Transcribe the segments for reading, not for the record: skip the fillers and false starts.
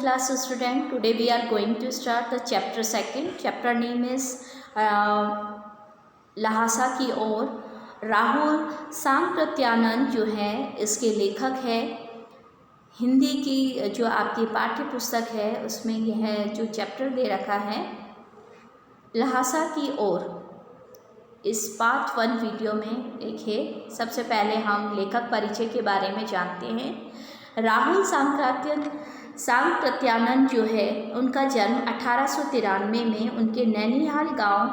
class student. Today we are going to start the chapter second. Chapter name is Lhasa की ओर. राहुल सांकृत्यानंद जो है इसके लेखक है. हिंदी की जो आपकी पाठ्य पुस्तक है उसमें यह जो चैप्टर दे रखा है लहासा की ओर. इस पार्ट 1 वीडियो में देखिए, सबसे पहले हम लेखक परिचय के बारे में जानते हैं. राहुल सांकृत्यानंद जो है उनका जन्म 1893 में उनके नैनीहाल गांव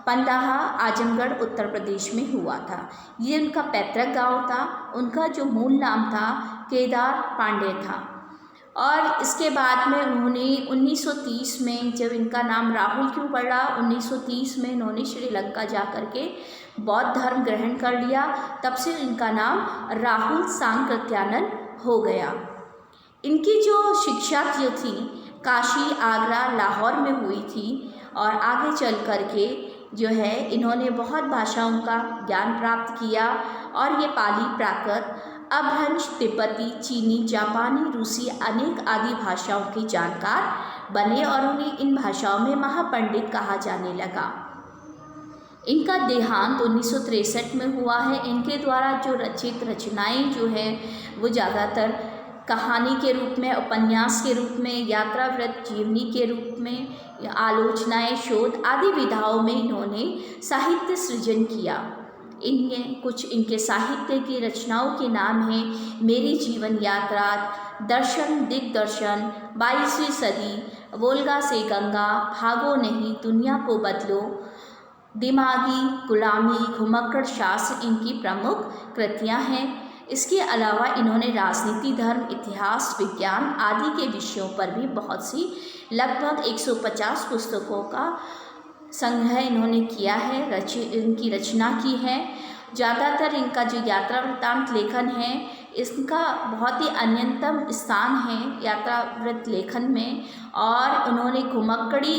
पंदाहा आजमगढ़ उत्तर प्रदेश में हुआ था. ये उनका पैतृक गांव था. उनका जो मूल नाम था केदार पांडे था और इसके बाद में उन्होंने 1930 में, जब इनका नाम राहुल क्यों पड़ा, 1930 में इन्होंने श्रीलंका जा कर के बौद्ध धर्म ग्रहण कर लिया. तब से इनका नाम राहुल सांकृत्यानंद हो गया. इनकी जो शिक्षा जो थी काशी, आगरा, लाहौर में हुई थी और आगे चल कर के जो है इन्होंने बहुत भाषाओं का ज्ञान प्राप्त किया और ये पाली, प्राकृत, अपभ्रंश, तिब्बती, चीनी, जापानी, रूसी अनेक आदि भाषाओं के जानकार बने और उन्हें इन भाषाओं में महापंडित कहा जाने लगा. इनका देहांत 1963 में हुआ है. इनके द्वारा जो रचित रचनाएं जो है वो ज़्यादातर कहानी के रूप में, उपन्यास के रूप में, यात्रा व्रत, जीवनी के रूप में, आलोचनाएं, शोध आदि विधाओं में इन्होंने साहित्य सृजन किया. कुछ इनके साहित्य की रचनाओं के नाम हैं मेरी जीवन यात्रा, दर्शन दिग्दर्शन, 22वीं सदी, वोल्गा से गंगा, भागो नहीं, दुनिया को बदलो, दिमागी गुलामी, घुमक्कड़ शास्त्र इनकी प्रमुख कृतियां हैं. इसके अलावा इन्होंने राजनीति, धर्म, इतिहास, विज्ञान आदि के विषयों पर भी बहुत सी लगभग 150 पुस्तकों का संग्रह इन्होंने किया है, इनकी रचना की है. ज़्यादातर इनका जो यात्रा वृत्तांत लेखन है इसका बहुत ही अन्यतम स्थान है यात्रा वृत्त लेखन में. और उन्होंने घुमक्कड़ी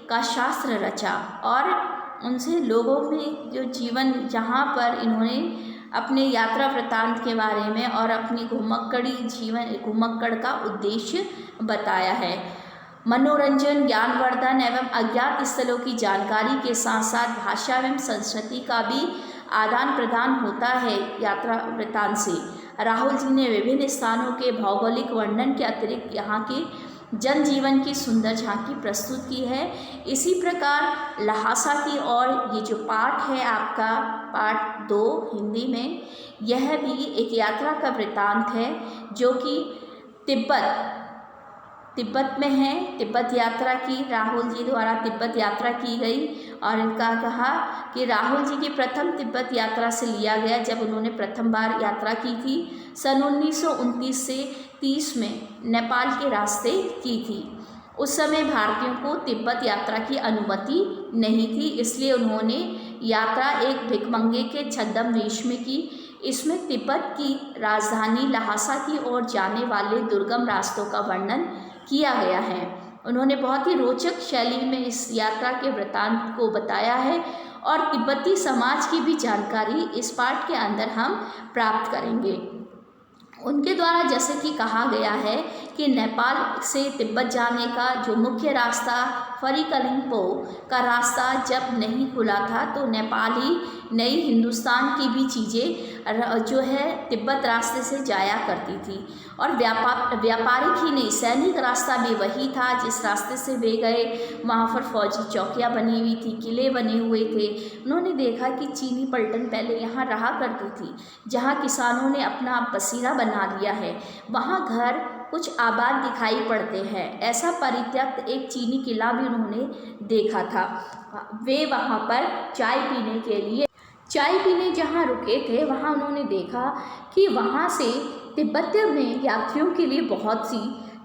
का शास्त्र रचा और उनसे लोगों में जो जीवन, जहाँ पर इन्होंने अपने यात्रा वृत्तांत के बारे में और अपनी घुमक्कड़ का उद्देश्य बताया है. मनोरंजन, ज्ञानवर्धन एवं अज्ञात स्थलों की जानकारी के साथ साथ भाषा एवं संस्कृति का भी आदान प्रदान होता है यात्रा वृत्तांत से. राहुल जी ने विभिन्न स्थानों के भौगोलिक वर्णन के अतिरिक्त यहाँ के जनजीवन की सुंदर झांकी प्रस्तुत की है. इसी प्रकार लहासा की ओर ये जो पाठ है आपका पाठ 2 हिंदी में, यह भी एक यात्रा का वृत्तांत है जो कि तिब्बत में है. तिब्बत यात्रा की राहुल जी द्वारा तिब्बत यात्रा की गई और इनका कहा कि राहुल जी की प्रथम तिब्बत यात्रा से लिया गया जब उन्होंने प्रथम बार यात्रा की थी. सन 1929 से 30 में नेपाल के रास्ते की थी. उस समय भारतीयों को तिब्बत यात्रा की अनुमति नहीं थी, इसलिए उन्होंने यात्रा एक भिखमंगे के छद्म वेश में की. इसमें तिब्बत की राजधानी लहासा की ओर जाने वाले दुर्गम रास्तों का वर्णन किया गया है. उन्होंने बहुत ही रोचक शैली में इस यात्रा के वृत्तांत को बताया है और तिब्बती समाज की भी जानकारी इस पाठ के अंदर हम प्राप्त करेंगे. उनके द्वारा जैसे कि कहा गया है कि नेपाल से तिब्बत जाने का जो मुख्य रास्ता फरीकलिंगपो का रास्ता जब नहीं खुला था तो नेपाली नई हिंदुस्तान की भी चीज़ें जो है तिब्बत रास्ते से जाया करती थी. और व्यापारिक ही नहीं, सैनिक रास्ता भी वही था जिस रास्ते से वे गए. वहाँ पर फौजी चौकियाँ बनी हुई थी, किले बने हुए थे. उन्होंने देखा कि चीनी पलटन पहले यहाँ रहा करती थी, जहाँ किसानों ने अपना बसेरा बना लिया है. वहाँ घर कुछ आबाद दिखाई पड़ते हैं. ऐसा परित्यक्त एक चीनी किला भी उन्होंने देखा था. वे वहाँ पर चाय पीने जहाँ रुके थे वहाँ उन्होंने देखा कि वहाँ से तिब्बत में यात्रियों के लिए बहुत सी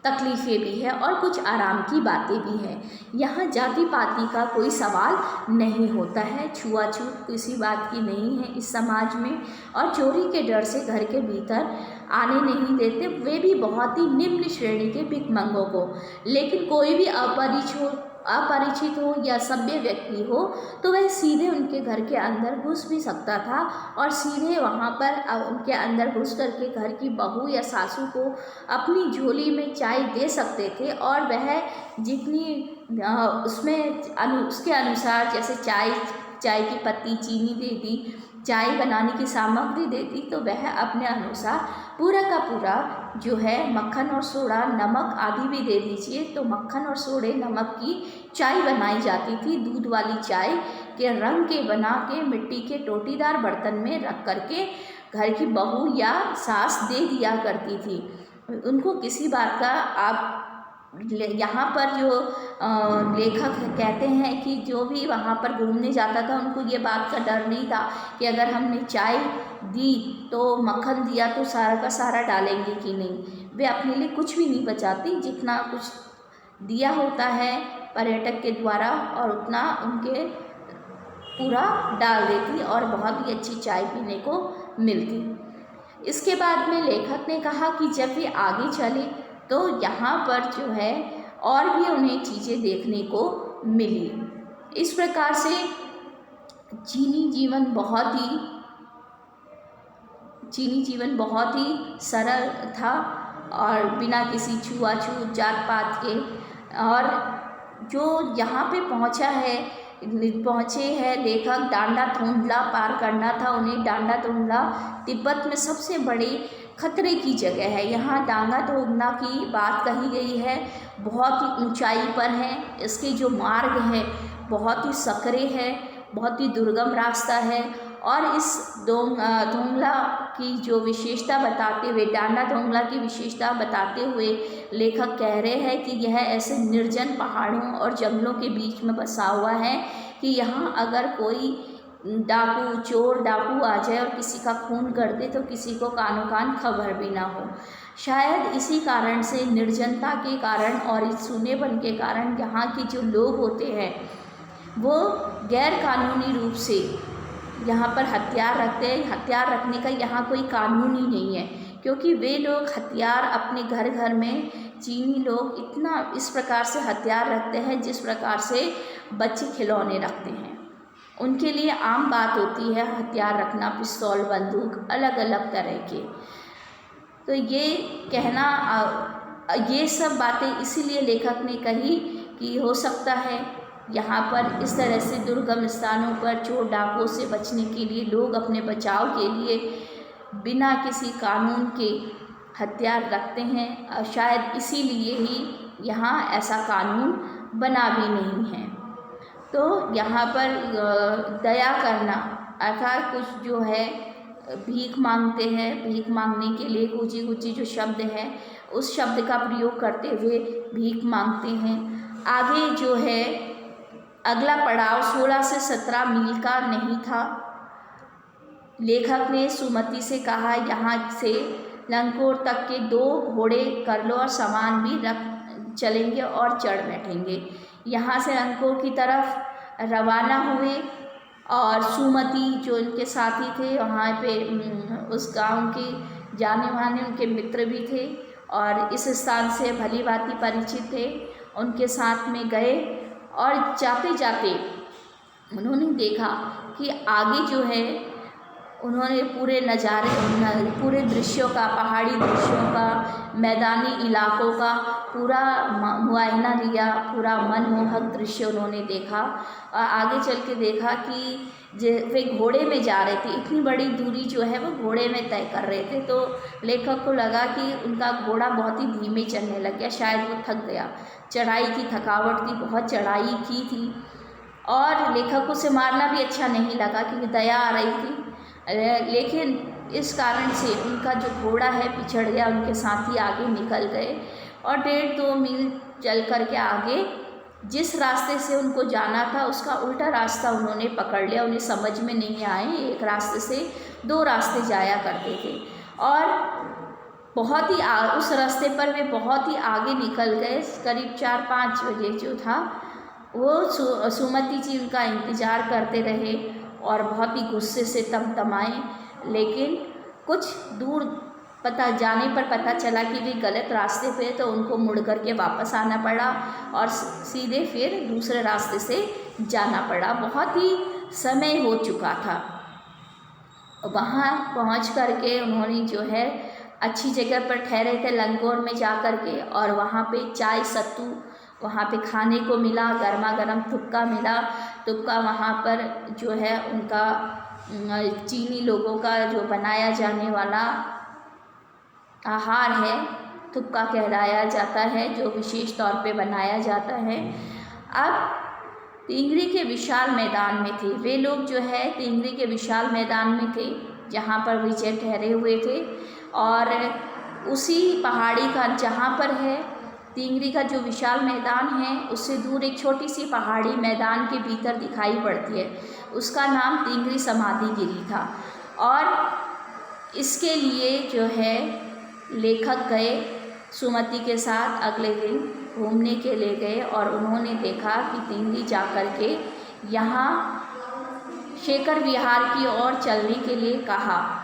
तकलीफ़ें भी है और कुछ आराम की बातें भी हैं. यहाँ जाति पाति का कोई सवाल नहीं होता है, छुआछूत किसी बात की नहीं है इस समाज में, और चोरी के डर से घर के भीतर आने नहीं देते, वे भी बहुत ही निम्न श्रेणी के भिखमंगों को. लेकिन कोई भी अपरिचित हो या सभ्य व्यक्ति हो तो वह सीधे उनके घर के अंदर घुस भी सकता था और सीधे वहाँ पर उनके अंदर घुस करके घर की बहू या सासू को अपनी झोली में चाय दे सकते थे और वह जितनी उसमें उसके अनुसार, जैसे चाय की पत्ती, चीनी दे दी, चाय बनाने की सामग्री दे दी, तो वह अपने अनुसार पूरा का पूरा जो है मक्खन और सोडा, नमक आदि भी दे दीजिए, तो मक्खन और सोडे नमक की चाय बनाई जाती थी। दूध वाली चाय के रंग के बना के मिट्टी के टोटीदार बर्तन में रख करके घर की बहू या सास दे दिया करती थी। उनको किसी बात का, आप यहाँ पर जो लेखक कहते हैं कि जो भी वहाँ पर घूमने जाता था उनको ये बात का डर नहीं था कि अगर हमने चाय दी तो मक्खन दिया तो सारा का सारा डालेंगे कि नहीं। वे अपने लिए कुछ भी नहीं बचाती, जितना कुछ दिया होता है पर्यटक के द्वारा और उतना उनके पूरा डाल देती और बहुत ही अच्छी चाय पीने को मिलती। इसके बाद में लेखक ने कहा कि जब वे आगे चले तो यहाँ पर जो है और भी उन्हें चीज़ें देखने को मिली। इस प्रकार से चीनी जीवन बहुत ही सरल था और बिना किसी छुआछूत, जात पात के। और जो यहाँ पे पहुँचे हैं लेखक, डांडा थोंडला पार करना था उन्हें। डांडा थोंडला तिब्बत में सबसे बड़ी खतरे की जगह है। यहाँ डांगा थोंडला की बात कही गई है, बहुत ही ऊंचाई पर है। इसके जो मार्ग है बहुत ही सकरे है, बहुत ही दुर्गम रास्ता है। और इस थोंडला की जो विशेषता बताते हुए, डांडा थोंडला की विशेषता बताते हुए लेखक कह रहे हैं कि यह ऐसे निर्जन पहाड़ों और जंगलों के बीच में बसा हुआ है कि यहाँ अगर कोई डाकू, चोर डाकू आ जाए और किसी का खून कर दे तो किसी को कानो कान खबर भी ना हो। शायद इसी कारण से, निर्जनता के कारण और इस सूनेपन के कारण यहाँ के जो लोग होते हैं वो गैर कानूनी रूप से यहाँ पर हथियार रखते हैं। हथियार रखने का यहाँ कोई कानून ही नहीं है, क्योंकि वे लोग हथियार अपने घर घर में, चीनी लोग इतना इस प्रकार से हथियार रखते हैं जिस प्रकार से बच्चे खिलौने रखते हैं। उनके लिए आम बात होती है हथियार रखना, पिस्तौल, बंदूक, अलग अलग तरह के। तो ये सब बातें इसीलिए लेखक ने कही कि हो सकता है यहाँ पर इस तरह से दुर्गम स्थानों पर चोर डाकुओं से बचने के लिए लोग अपने बचाव के लिए बिना किसी कानून के हथियार रखते हैं। और शायद इसीलिए ही यहाँ ऐसा कानून बना भी नहीं है। तो यहाँ पर दया करना अर्थात कुछ जो है भीख मांगते हैं, भीख मांगने के लिए ऊंची ऊंची जो शब्द है उस शब्द का प्रयोग करते हुए भीख मांगते हैं। आगे जो है अगला पड़ाव 16 से 17 मील का नहीं था। लेखक ने सुमति से कहा यहाँ से लंकोर तक के 2 घोड़े कर लो और सामान भी रख चलेंगे और चढ़ बैठेंगे। यहाँ से लंकोर की तरफ रवाना हुए और सुमति जो इनके साथी थे वहाँ पे उस गांव के जाने माने उनके मित्र भी थे और इस स्थान से भली भांति परिचित थे। उनके साथ में गए और जाते जाते उन्होंने देखा कि आगे जो है उन्होंने पूरे नज़ारे, पूरे दृश्यों का, पहाड़ी दृश्यों का, मैदानी इलाकों का पूरा मुआयना लिया। पूरा मनमोहक दृश्य उन्होंने देखा और आगे चल के देखा कि वे घोड़े में जा रहे थे। इतनी बड़ी दूरी जो है वो घोड़े में तय कर रहे थे। तो लेखक को लगा कि उनका घोड़ा बहुत ही धीमे चलने लग गया, शायद वो थक गया। चढ़ाई की थकावट थी, बहुत चढ़ाई की थी और लेखक को उसे मारना भी अच्छा नहीं लगा क्योंकि दया आ रही थी। लेकिन इस कारण से उनका जो घोड़ा है पिछड़ गया, उनके साथी आगे निकल गए और 1.5-2 मील चल कर के आगे जिस रास्ते से उनको जाना था उसका उल्टा रास्ता उन्होंने पकड़ लिया। उन्हें समझ में नहीं आए, एक रास्ते से 2 रास्ते जाया करते थे और बहुत ही उस रास्ते पर वे बहुत ही आगे निकल गए। करीब 4-5 बजे जो था वो सुमति जी उनका इंतज़ार करते रहे और बहुत ही गुस्से से तमतमाए। लेकिन कुछ दूर जाने पर पता चला कि वे गलत रास्ते पे, तो उनको मुड़ कर के वापस आना पड़ा और सीधे फिर दूसरे रास्ते से जाना पड़ा। बहुत ही समय हो चुका था। वहाँ पहुँच कर के उन्होंने जो है अच्छी जगह पर ठहरे थे लंगोर में जा कर के, और वहाँ पे चाय सत्तू वहाँ पे खाने को मिला, गर्मा गर्म थुक्का मिला। थुक्का वहाँ पर जो है उनका चीनी लोगों का जो बनाया जाने वाला आहार है, थुक्का कहलाया जाता है, जो विशेष तौर पे बनाया जाता है। अब टिंगरी के विशाल मैदान में थे वे लोग, जो है टिंगरी के विशाल मैदान में थे जहाँ पर विजय ठहरे हुए थे। और उसी पहाड़ी का जहाँ पर है टिंगरी का जो विशाल मैदान है, उससे दूर एक छोटी सी पहाड़ी मैदान के भीतर दिखाई पड़ती है, उसका नाम टिंगरी समाधि गिरी था। और इसके लिए जो है लेखक गए सुमति के साथ, अगले दिन घूमने के लिए गए और उन्होंने देखा कि टिंगरी जा कर के यहाँ शेखर विहार की ओर चलने के लिए कहा।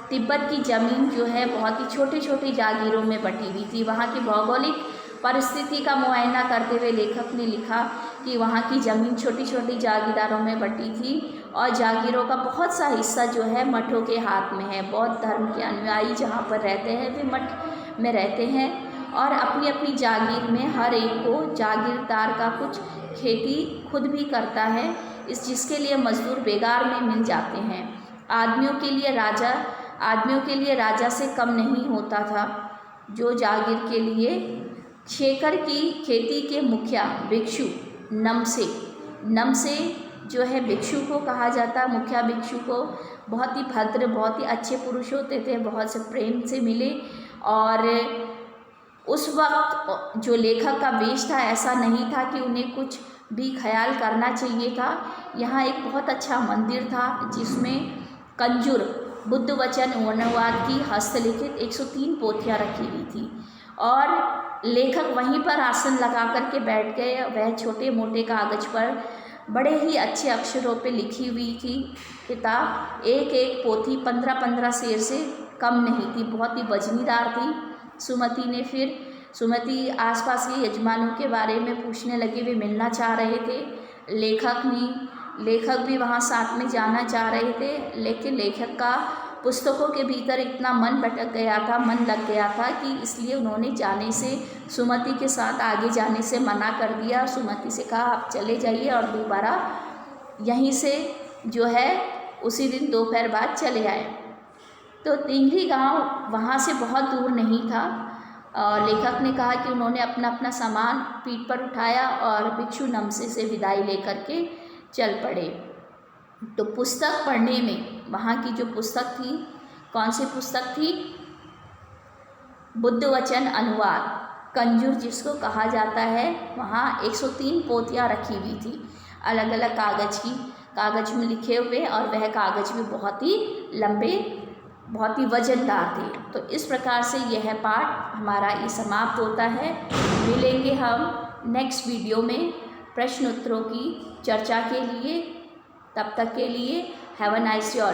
तिब्बत की ज़मीन जो है बहुत ही छोटी छोटी जागीरों में बटी हुई थी। वहाँ की भौगोलिक परिस्थिति का मुआयना करते हुए लेखक ने लिखा कि वहाँ की ज़मीन छोटी छोटी जागीरदारों में बटी थी और जागीरों का बहुत सा हिस्सा जो है मठों के हाथ में है। बौद्ध धर्म के अनुयायी जहाँ पर रहते हैं वे मठ में रहते हैं और अपनी अपनी जागीर में हर एक को जागीरदार का कुछ खेती खुद भी करता है, जिसके लिए मजदूर बेगार में मिल जाते हैं। आदमियों के लिए राजा से कम नहीं होता था। जो जागीर के लिए शेखर की खेती के मुखिया भिक्षु नमसे जो है भिक्षु को कहा जाता, मुखिया भिक्षु को, बहुत ही भद्र बहुत ही अच्छे पुरुष होते थे, बहुत से प्रेम से मिले। और उस वक्त जो लेखक का वेश था ऐसा नहीं था कि उन्हें कुछ भी ख्याल करना चाहिए था। यहाँ एक बहुत अच्छा मंदिर था जिसमें कंजूर बुद्ध वचन अनुवाद की हस्तलिखित 103 पोथियाँ रखी हुई थी और लेखक वहीं पर आसन लगा कर के बैठ गए। वह छोटे मोटे कागज़ पर बड़े ही अच्छे अक्षरों पे लिखी हुई थी किताब। एक एक पोथी 15-15 शेर से कम नहीं थी, बहुत ही वजनीदार थी। सुमति आसपास के यजमानों के बारे में पूछने लगी, वे मिलना चाह रहे थे। लेखक भी वहाँ साथ में जाना चाह रहे थे, लेकिन लेखक का पुस्तकों के भीतर इतना मन भटक गया था, मन लग गया था कि इसलिए उन्होंने जाने से, सुमति के साथ आगे जाने से मना कर दिया। सुमति से कहा आप चले जाइए और दोबारा यहीं से जो है उसी दिन दोपहर बाद चले आए। तो टिंगरी गांव वहाँ से बहुत दूर नहीं था और लेखक ने कहा कि उन्होंने अपना अपना सामान पीठ पर उठाया और भिक्षु नमसे से विदाई लेकर के चल पड़े। तो पुस्तक पढ़ने में वहाँ की जो पुस्तक थी, कौन सी पुस्तक थी? बुद्ध वचन अनुवाद, कंजूर जिसको कहा जाता है। वहाँ 103 पोथियाँ रखी हुई थी अलग अलग कागज़ में लिखे हुए, और वह कागज़ भी बहुत ही लंबे, बहुत ही वजनदार थे। तो इस प्रकार से यह पाठ हमारा ये समाप्त होता है। मिलेंगे हम नेक्स्ट वीडियो में प्रश्न उत्तरों की चर्चा के लिए। तब तक के लिए have a nice day all.